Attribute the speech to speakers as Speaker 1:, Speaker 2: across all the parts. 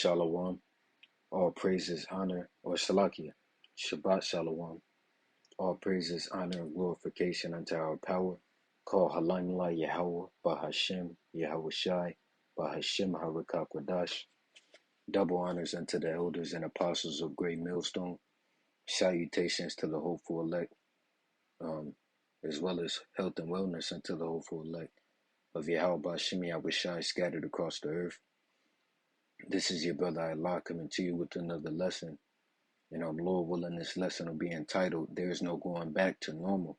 Speaker 1: Shalom. All praises, honor, or Salakia. Shabbat Shalom. All praises, honor, and glorification unto our power. Call Halimla Yahweh, Bahashem, Yahweh Shai, Bahashem Harakakwadash. Double honors unto the elders and apostles of Great Millstone. Salutations to the hopeful elect, as well as health and wellness unto the hopeful elect of Yahweh Bahashem Yahweh Shai scattered across the earth. This is your brother Allah coming to you with another lesson. And Lord willing, this lesson will be entitled "There's No Going Back to Normal."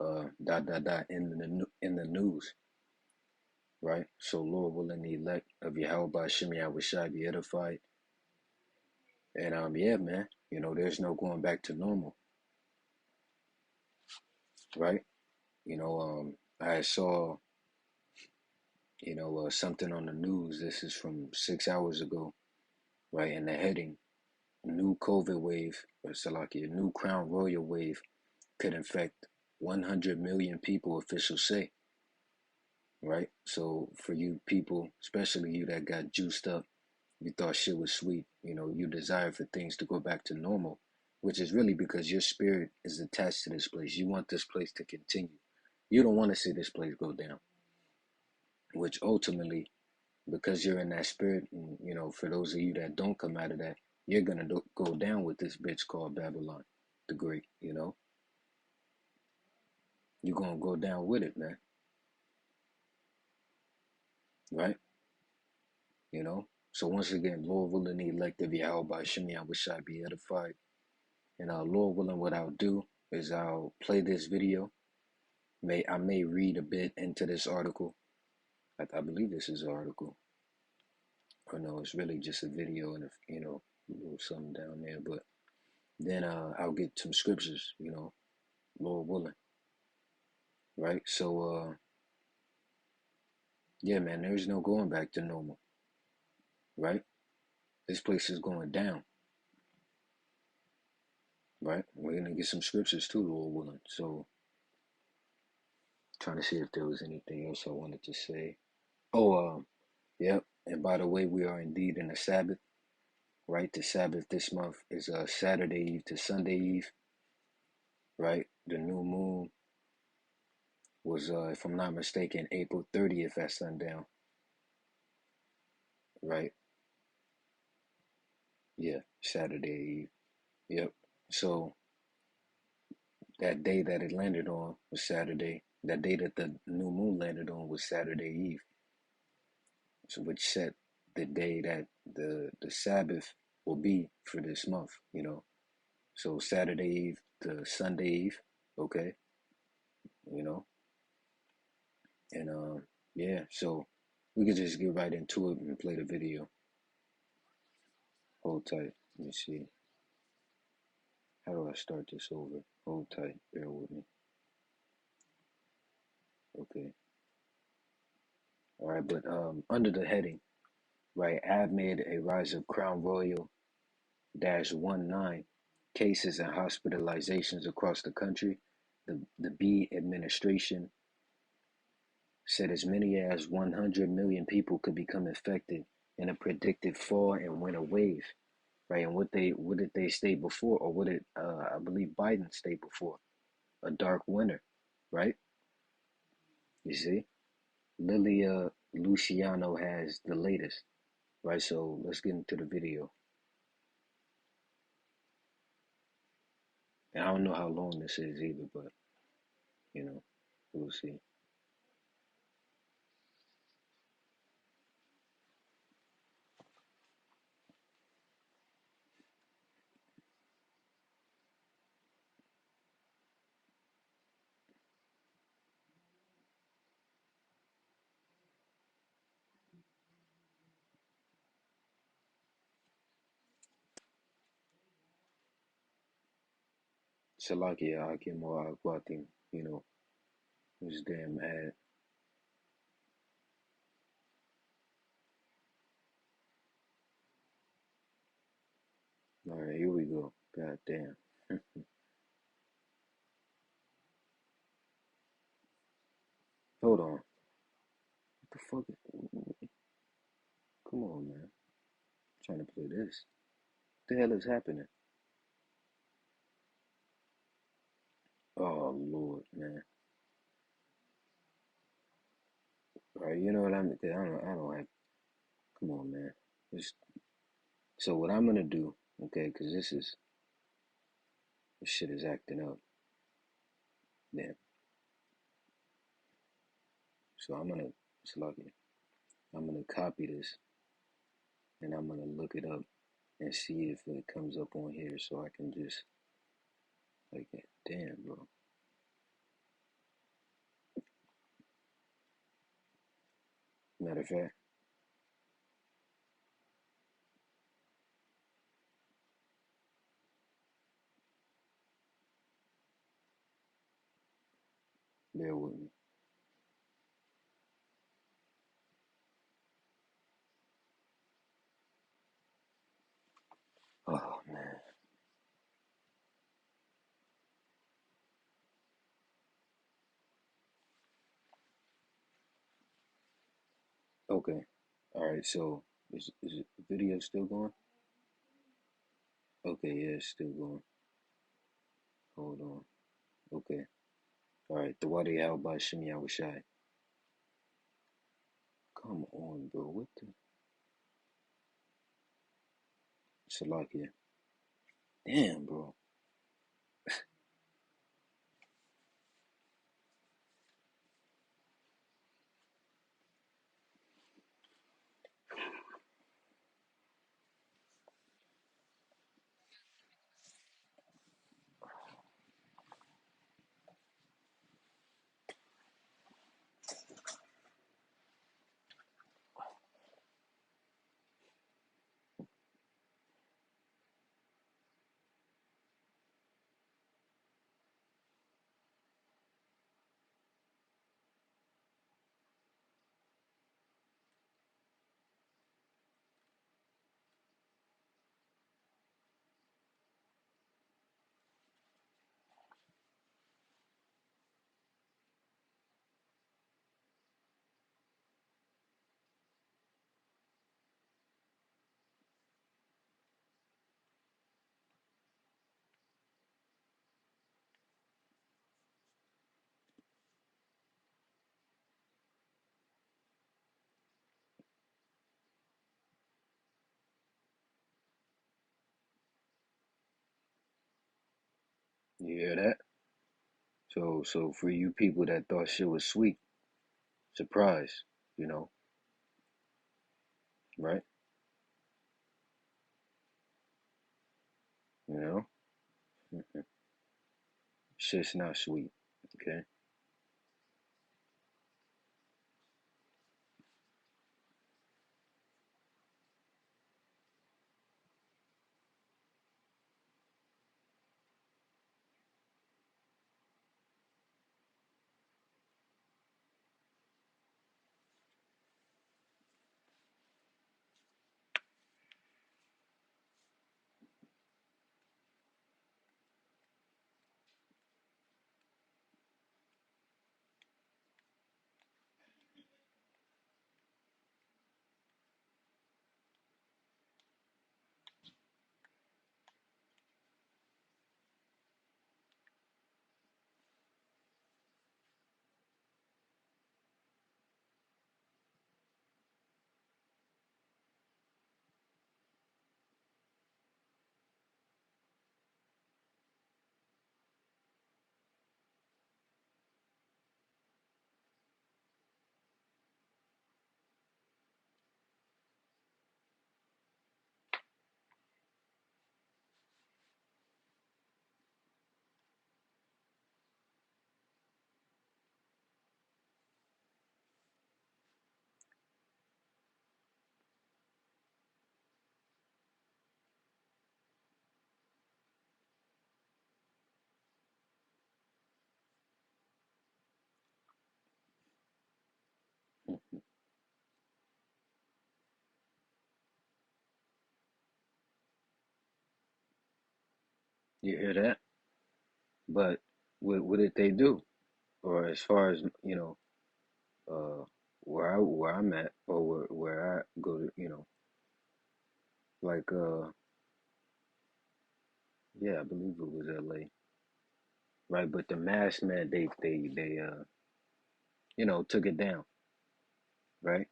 Speaker 1: In the news, right? So Lord willing, the elect of Yahweh Ba'Shem Yahweh Shai be edified. And yeah, man, there's no going back to normal, right? I saw, something on the news. This is from 6 hours ago, right? And the heading: New COVID wave, or Salakia, new Crown Royal wave could infect 100 million people, officials say, right? So for you people, especially you that got juiced up, you thought shit was sweet, you desire for things to go back to normal, which is really because your spirit is attached to this place. You want this place to continue. You don't want to see this place go down, which ultimately, because you're in that spirit, and, for those of you that don't come out of that, you're going to go down with this bitch called Babylon the Great, You're going to go down with it, man, right? So once again, Lord willing, the elect of Yahweh by Shemi, I wish I be edified. And Lord willing, what I'll do is I'll play this video. I may read a bit into this article. I believe this is an article. Or no, it's really just a video and a little something down there. But then I'll get some scriptures, Lord willing. Right? So yeah, man, there's no going back to normal. Right? This place is going down. Right? We're gonna get some scriptures too, Lord willing. So trying to see if there was anything else I wanted to say. Oh, yep. And by the way, we are indeed in the Sabbath, right? The Sabbath this month is Saturday Eve to Sunday Eve, right? The new moon was, if I'm not mistaken, April 30th at sundown, right? Yeah, Saturday Eve. Yep. So that day that it landed on was Saturday. That day that the new moon landed on was Saturday Eve. So which set the day that the Sabbath will be. For this month, So Saturday Eve to Sunday Eve, okay, you know, and yeah, so we could just get right into it and play the video. Hold tight. Let me see. How do I start this over? Hold tight. Bear with me. Okay. All right, but under the heading, right, amid a rise of Crown Royal -19 cases and hospitalizations across the country, the B administration said as many as 100 million people could become infected in a predicted fall and winter wave, right? And what did they state before, or what did I believe Biden state before? A dark winter, right? You see, Lilia Luciano has the latest, right? So let's get into the video. And I don't know how long this is either, but we'll see. Salakia Hakim or Akwatim, this damn ad. All right, here we go. God damn. Hold on. What the fuck? Come on, man. Trying to play this. What the hell is happening? Oh Lord, man. All right, you know what I'm. I don't have. Come on, man. Just, so what I'm gonna do, okay? Because this shit is acting up. Damn. So it's lucky. I'm gonna copy this and I'm gonna look it up and see if it comes up on here, so I can just like, damn, bro. Matter of fact, bear with me. Oh man. Okay. All right. So is the video still going? Okay. Yeah, it's still going. Hold on. Okay. All right. The Wadi Al by Shimmy Awashai. Come on, bro. What the Salakia? Damn, bro. You hear that? So for you people that thought shit was sweet, surprise, you know, right? You know, shit's not sweet. Okay. You hear that? But what did they do? Or as far as uh, where I'm at, or where I go to, Like yeah, I believe it was LA. Right, but the mask mandate they took it down, right?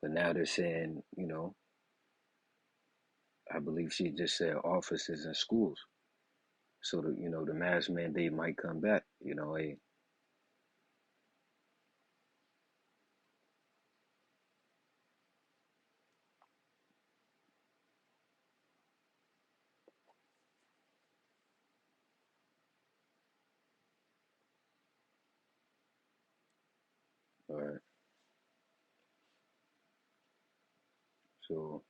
Speaker 1: But now they're saying, I believe she just said offices and schools. So the mask mandate might come back, hey, all right. So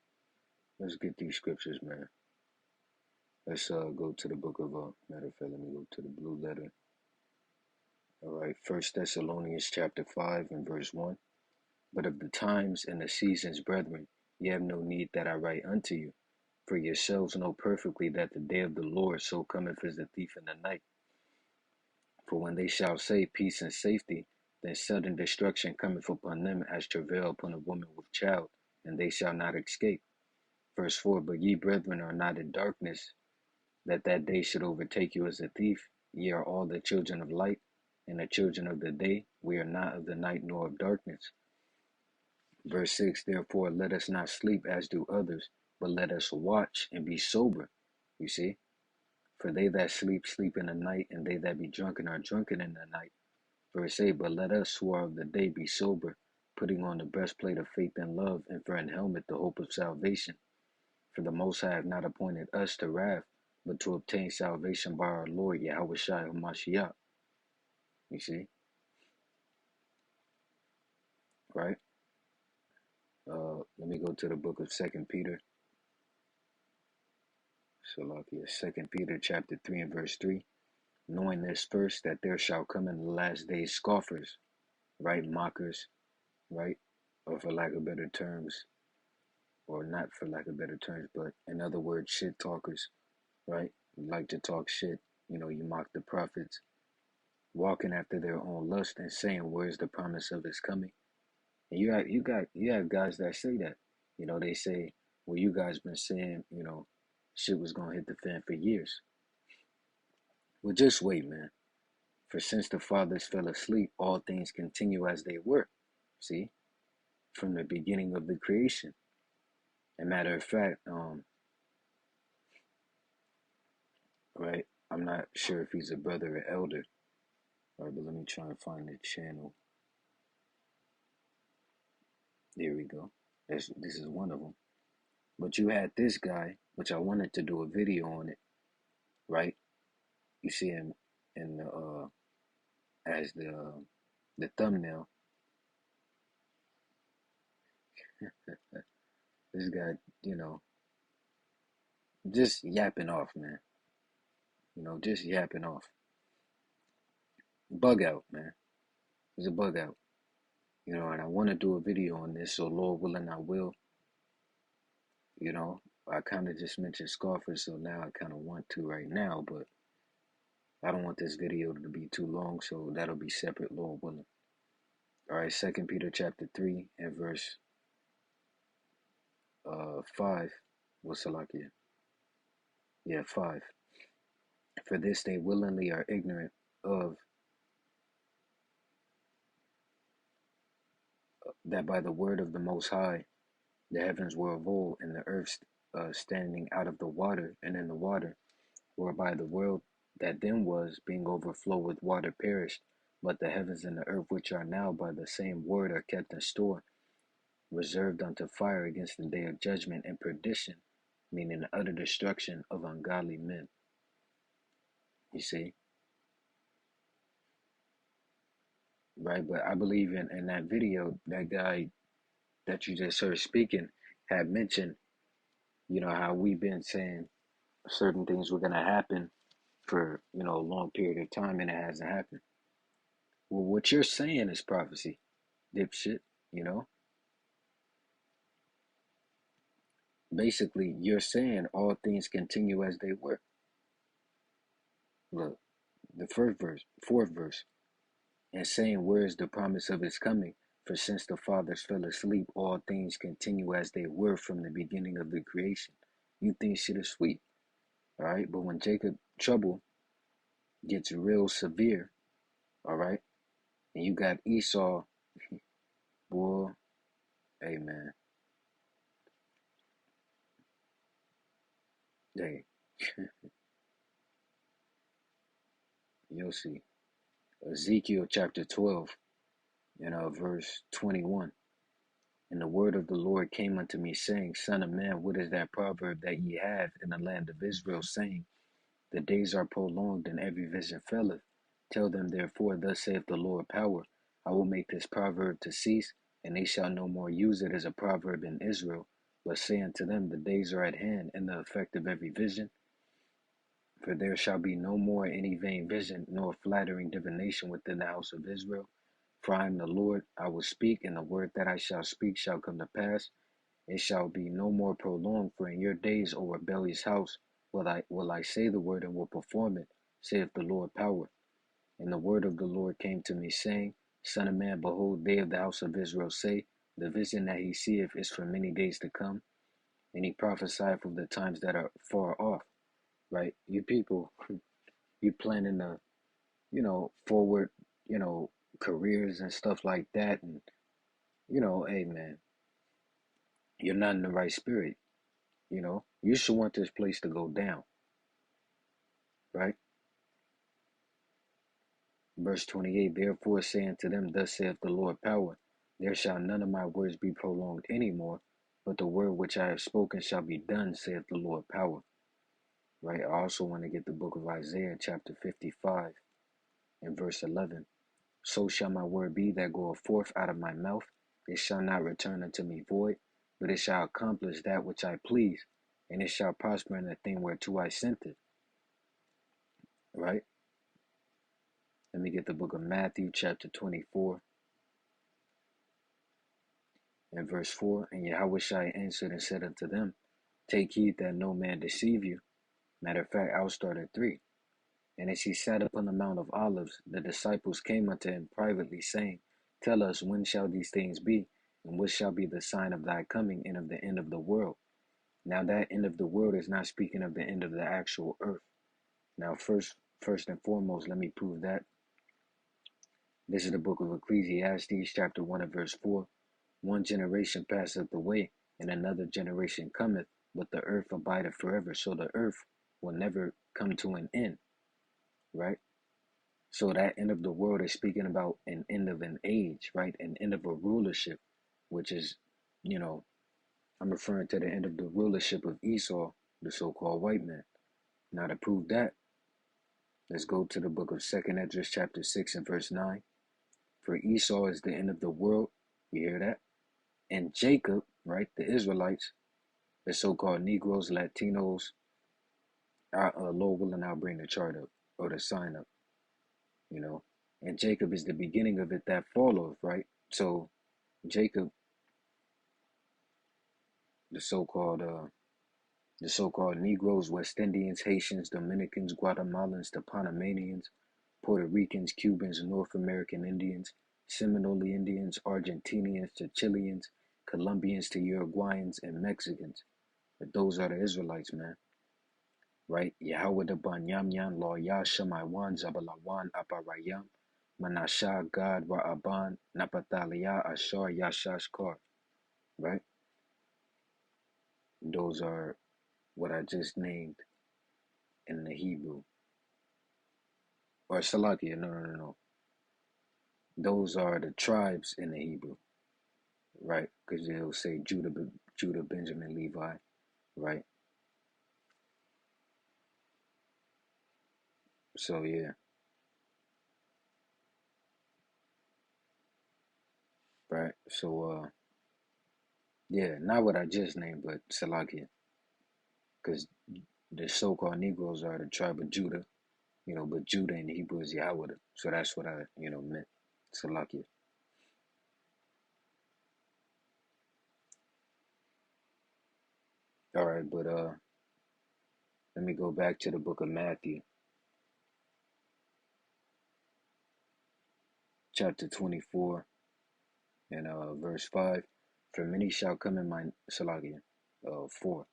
Speaker 1: let's get these scriptures, man. Let's go to the book of matter of fact, let me go to the blue letter. All right, First Thessalonians chapter 5 and verse 1. But of the times and the seasons, brethren, ye have no need that I write unto you. For yourselves know perfectly that the day of the Lord so cometh as a thief in the night. For when they shall say peace and safety, then sudden destruction cometh upon them as travail upon a woman with child, and they shall not escape. Verse 4. But ye, brethren, are not in darkness, that that day should overtake you as a thief. Ye are all the children of light, and the children of the day. We are not of the night nor of darkness. Verse 6. Therefore let us not sleep as do others, but let us watch and be sober. You see? For they that sleep, sleep in the night, and they that be drunken are drunken in the night. Verse 8. But let us who are of the day be sober, putting on the breastplate of faith and love, and for an helmet the hope of salvation. For the Most High have not appointed us to wrath, but to obtain salvation by our Lord Yahushua HaMashiach. You see? Right? Let me go to the book of Second Peter. Salakia. 2 Peter chapter 3 and verse 3. Knowing this first, that there shall come in the last days scoffers, right? Mockers, right? Or for lack of better terms, or not for lack of better terms, but in other words, shit talkers, right? You like to talk shit. You mock the prophets, walking after their own lust and saying, where's the promise of his coming? And you have guys that say that. They say, well, you guys been saying, shit was gonna hit the fan for years. Well, just wait, man. For since the fathers fell asleep, all things continue as they were. See, from the beginning of the creation. And matter of fact, right? I'm not sure if he's a brother or elder. All right, but let me try and find the channel. There we go. This is one of them. But you had this guy, which I wanted to do a video on it, right? You see him in the as the thumbnail. This guy, just yapping off, man. Just yapping off. Bug out, man. He's a bug out. And I want to do a video on this, so Lord willing, I will. I kind of just mentioned scoffers, so now I kind of want to right now, but I don't want this video to be too long, so that'll be separate, Lord willing. All right, 2 Peter chapter 3 and verse 5. What's Salakia? Yeah, 5. For this they willingly are ignorant of, that by the word of the Most High the heavens were of old, and the earth standing out of the water and in the water, whereby the world that then was, being overflowed with water, perished. But the heavens and the earth, which are now by the same word, are kept in store, reserved unto fire against the day of judgment and perdition, meaning the utter destruction of ungodly men. You see? Right? But I believe in that video, that guy that you just heard speaking had mentioned, how we've been saying certain things were going to happen for, a long period of time and it hasn't happened. Well, what you're saying is prophecy, dipshit, you know? Basically, you're saying all things continue as they were. Look, the fourth verse, and saying, where is the promise of his coming? For since the fathers fell asleep, all things continue as they were from the beginning of the creation. You think shit is sweet, all right? But when Jacob trouble gets real severe, all right, and you got Esau, boy, hey man, hey, you'll see. Ezekiel chapter 12, verse 21. And the word of the Lord came unto me, saying, Son of man, what is that proverb that ye have in the land of Israel, saying, The days are prolonged, and every vision faileth? Tell them therefore, thus saith the Lord power, I will make this proverb to cease, and they shall no more use it as a proverb in Israel, but say unto them, The days are at hand, and the effect of every vision. For there shall be no more any vain vision, nor flattering divination within the house of Israel. For I am the Lord, I will speak, and the word that I shall speak shall come to pass. It shall be no more prolonged, for in your days, O rebellious house, will I say the word and will perform it, saith the Lord power. And the word of the Lord came to me, saying, Son of man, behold, they of the house of Israel say, The vision that he seeth is for many days to come, and he prophesieth of the times that are far off. Right? You people, you planning to, forward, careers and stuff like that, and hey man, you're not in the right spirit. You should want this place to go down, right? Verse 28, Therefore say unto them, Thus saith the Lord power, there shall none of my words be prolonged any more, but the word which I have spoken shall be done, saith the Lord power. Right? I also want to get the book of Isaiah, chapter 55, and verse 11. So shall my word be that goeth forth out of my mouth. It shall not return unto me void, but it shall accomplish that which I please, and it shall prosper in the thing whereto I sent it. Right? Let me get the book of Matthew, chapter 24, and verse 4. And Yahushua answered and said unto them, Take heed that no man deceive you. Matter of fact, I'll start at 3. And as he sat upon the Mount of Olives, the disciples came unto him privately, saying, Tell us, when shall these things be? And what shall be the sign of thy coming and of the end of the world? Now that end of the world is not speaking of the end of the actual earth. Now first and foremost, let me prove that. This is the book of Ecclesiastes, chapter 1 and verse 4. One generation passeth away, and another generation cometh, but the earth abideth forever. So the earth will never come to an end, right? So that end of the world is speaking about an end of an age, right? An end of a rulership, which is, I'm referring to the end of the rulership of Esau, the so-called white man. Now to prove that, let's go to the book of 2nd Esdras, chapter 6 and verse 9. For Esau is the end of the world. You hear that? And Jacob, right, the Israelites, the so-called Negroes, Latinos, Lord willing, I'll bring the chart up or the sign up, And Jacob is the beginning of it that followeth, right? So Jacob, the so-called Negroes, West Indians, Haitians, Dominicans, Guatemalans, the Panamanians, Puerto Ricans, Cubans, North American Indians, Seminole Indians, Argentinians to Chileans, Colombians to Uruguayans, and Mexicans. But those are the Israelites, man. Right? Yahweh the Banyamyan, Law Yashamaiwan, Zabalawan, Aparayam, Manasha, God, Ra'aban, Napatalia, Ashar, Yashashkar. Right? Those are what I just named in the Hebrew. Or Salakia, no. Those are the tribes in the Hebrew, right? Because it'll say Judah, Benjamin, Levi, right? So yeah, right. So yeah, not what I just named, but Salakia, because the so-called Negroes are the tribe of Judah, but Judah in Hebrew is Yahweh. So that's what I, meant. Salakia. All right, but let me go back to the book of Matthew, chapter 24, And verse 5, for many shall come in my Salakia. 4.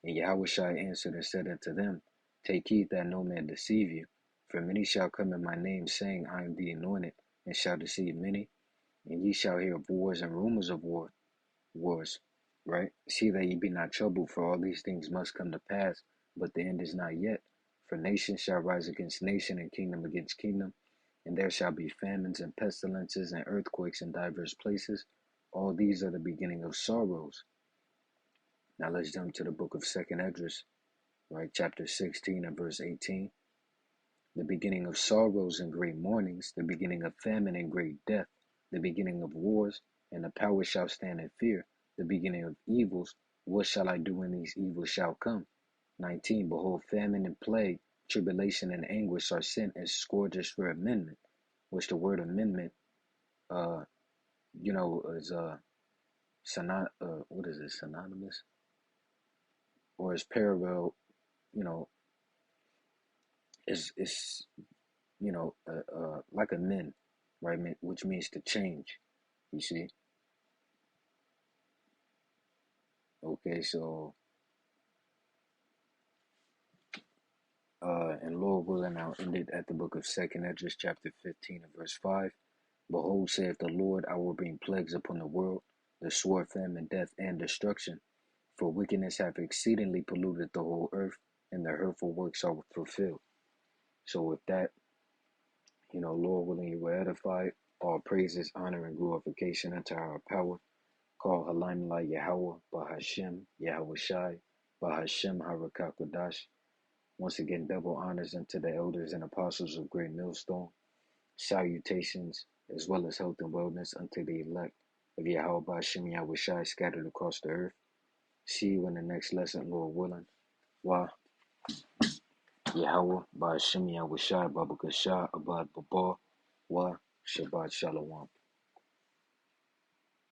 Speaker 1: And Yahweh shall answer and said unto them, take heed that no man deceive you. For many shall come in my name, saying, I am the anointed, and shall deceive many. And ye shall hear of wars and rumors of wars. Right? See that ye be not troubled, for all these things must come to pass, but the end is not yet. For nation shall rise against nation, and kingdom against kingdom, and there shall be famines and pestilences and earthquakes in divers places. All these are the beginning of sorrows. Now let's jump to the book of Second Esdras, right? Chapter 16 and verse 18. The beginning of sorrows and great mournings, the beginning of famine and great death, the beginning of wars, and the power shall stand in fear, the beginning of evils. What shall I do when these evils shall come? 19. Behold, famine and plague, tribulation and anguish are sent as scourges for amendment, which the word amendment, uh, is what is it, synonymous? Or is parallel, you know, is like a min, right? Which means to change. You see? Okay, so and Lord willing, I'll end it at the book of Second Esdras, chapter 15 and verse 5. Behold, saith the Lord, I will bring plagues upon the world, the sword, famine, death, and destruction. For wickedness hath exceedingly polluted the whole earth, and the hurtful works are fulfilled. So with that, Lord willing, you will edify. All praises, honor, and glorification unto our power. Call Halimla Yahweh, Bahashem, Yahweh Shai, Bahashem Harakakodash. Once again, double honors unto the elders and apostles of Great Millstone. Salutations, as well as health and wellness unto the elect of Yahweh Bahashem Yahweh Shai scattered across the earth. See you in the next lesson, Lord willing. Wa Yahweh Bahashem Yahweh Shai Babakashah Abad Babah. Wa Shabbat Shalom.